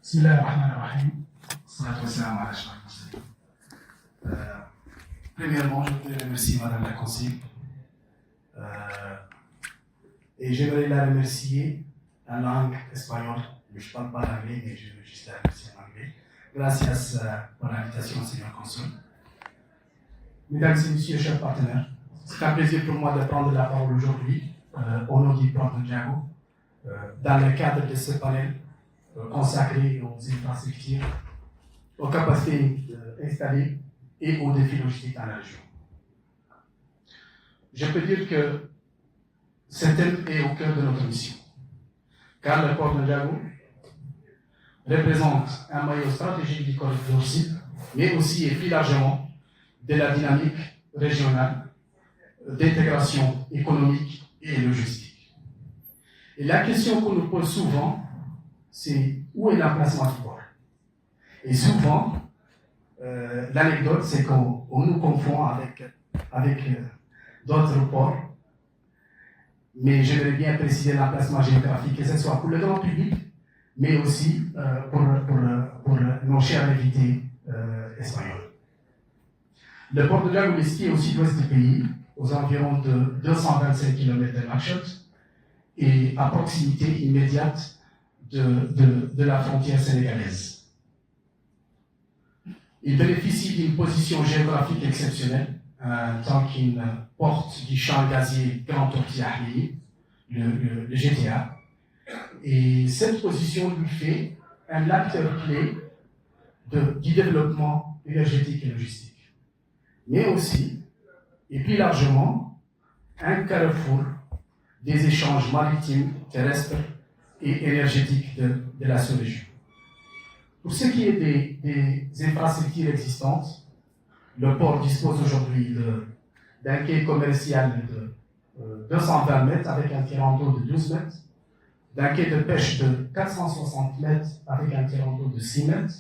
بسم الله الرحمن الرحيم والصلاة والسلام على أشرف المرسلين. Premièrement, je voudrais remercier Madame la conseillère et j'aimerais la remercier en langue espagnole. Je ne parle pas l'anglais, mais je veux juste la remercier en anglais. Gracias pour l'invitation, Seigneur Consul. Mesdames et Messieurs, chers partenaires, c'est un plaisir pour moi de prendre la parole aujourd'hui au nom du Port de Ndiago dans le cadre de ce panel consacré aux infrastructures, aux capacités installées et aux défis logistiques dans la région. Je peux dire que ce thème est au cœur de notre mission, car le port de Ndiago représente un maillot stratégique du corridor sud, mais aussi et plus largement de la dynamique régionale d'intégration économique et logistique. Et la question qu'on nous pose souvent, c'est où est l'emplacement du port? Et souvent, l'anecdote, c'est qu'on nous confond avec d'autres ports, mais j'aimerais bien préciser l'emplacement géographique, que ce soit pour le grand public, mais aussi pour nos chers invités espagnols. Le port de Ndiago est situé au sud-ouest du pays, aux environs de 225 km de Nouakchott, et à proximité immédiate de la frontière sénégalaise. Il bénéficie d'une position géographique exceptionnelle, tant qu'il porte du champ gazier Grand Tortue Ahmeyim, le GTA, et cette position lui fait un acteur clé du développement énergétique et logistique, mais aussi, et plus largement, un carrefour des échanges maritimes, terrestres et énergétiques de la sous-région. Pour ce qui est des infrastructures existantes, le port dispose aujourd'hui d'un quai commercial de 220 mètres avec un tirant d'eau de 12 mètres, d'un quai de pêche de 460 mètres avec un tirant d'eau de 6 mètres,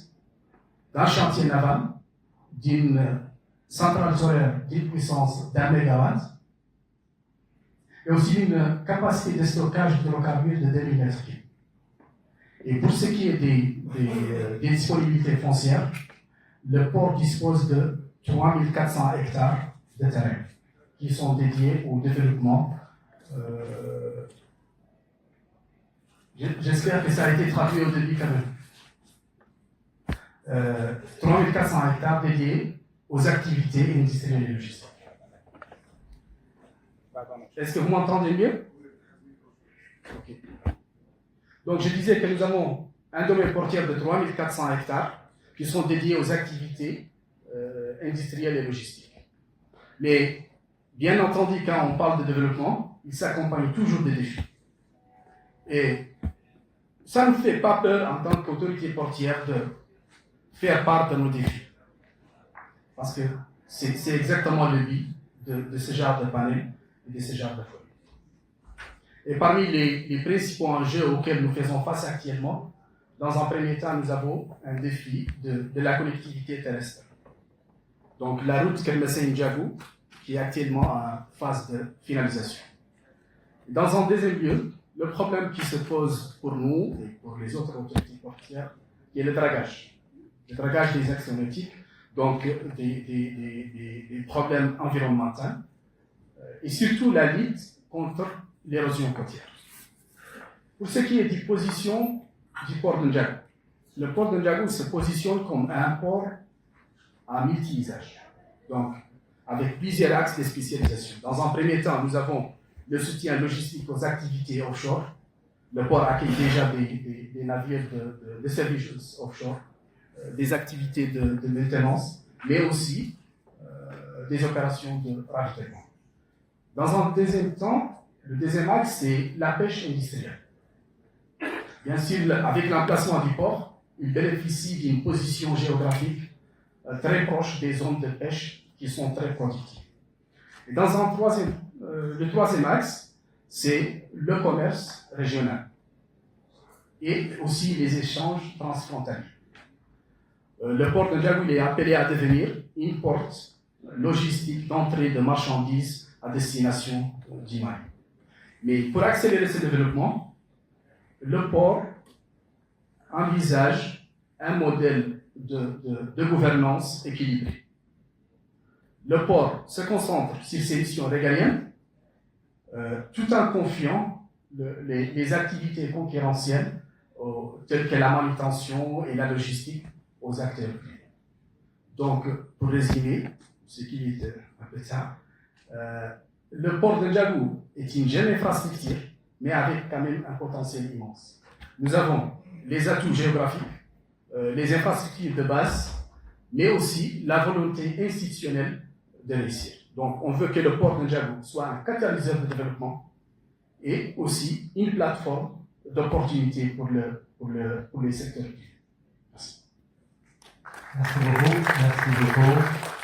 d'un chantier naval, d'une centrale solaire d'une puissance d'1 mégawatt, et aussi d'une capacité de stockage d'hydrocarbures de 2000 mètres cubes. Et pour ce qui est des disponibilités foncières, le port dispose de 3400 hectares de terrain qui sont dédiés au développement. J'espère que ça a été traduit au début quand même. 3400 hectares dédiés aux activités industrielles et logistiques. Est-ce que vous m'entendez mieux? Okay. Donc je disais que nous avons un domaine portier de 3400 hectares qui sont dédiés aux activités industrielles et logistiques. Mais bien entendu, quand on parle de développement, il s'accompagne toujours des défis. Et ça ne fait pas peur en tant qu'autorité portière de faire part de nos défis. Parce que c'est exactement le but de ce genre de panel et de ce genre de forum. Et parmi les principaux enjeux auxquels nous faisons face actuellement, dans un premier temps, nous avons un défi de la connectivité terrestre. Donc la route Kermesse-Ndiago, qui est actuellement en phase de finalisation. Dans un deuxième lieu, le problème qui se pose pour nous et pour les autres autorités portières, qui est le dragage des axes nautiques, donc des problèmes environnementaux, et surtout la lutte contre l'érosion côtière. Pour ce qui est des positions du port de Ndiago, le port de Ndiago se positionne comme un port à multi-usage, donc avec plusieurs axes de spécialisation. Dans un premier temps, nous avons le soutien logistique aux activités offshore. Le port accueille déjà des navires de services offshore, des activités de maintenance, mais aussi des opérations de ravitaillement. Dans un deuxième temps, le deuxième axe, c'est la pêche industrielle. Bien sûr, avec l'emplacement du port, il bénéficie d'une position géographique très proche des zones de pêche qui sont très productives. Et dans le troisième axe, c'est le commerce régional et aussi les échanges transfrontaliers. Le port de Ndiago est appelé à devenir une porte logistique d'entrée de marchandises à destination du Mali. Mais pour accélérer ce développement, le port envisage un modèle de gouvernance équilibré. Le port se concentre sur ses missions régaliennes, tout en confiant les activités concurrentielles, telles que la manutention et la logistique, aux acteurs privés. Donc, pour résumer, ce qui est un peu ça, le port de N'Djamena est une jeune infrastructure, mais avec quand même un potentiel immense. Nous avons les atouts géographiques, les infrastructures de base, mais aussi la volonté institutionnelle de réussir. Donc, on veut que le port de N'Djamena soit un catalyseur de développement et aussi une plateforme d'opportunités pour les secteurs privés. Merci. Merci beaucoup. Merci beaucoup.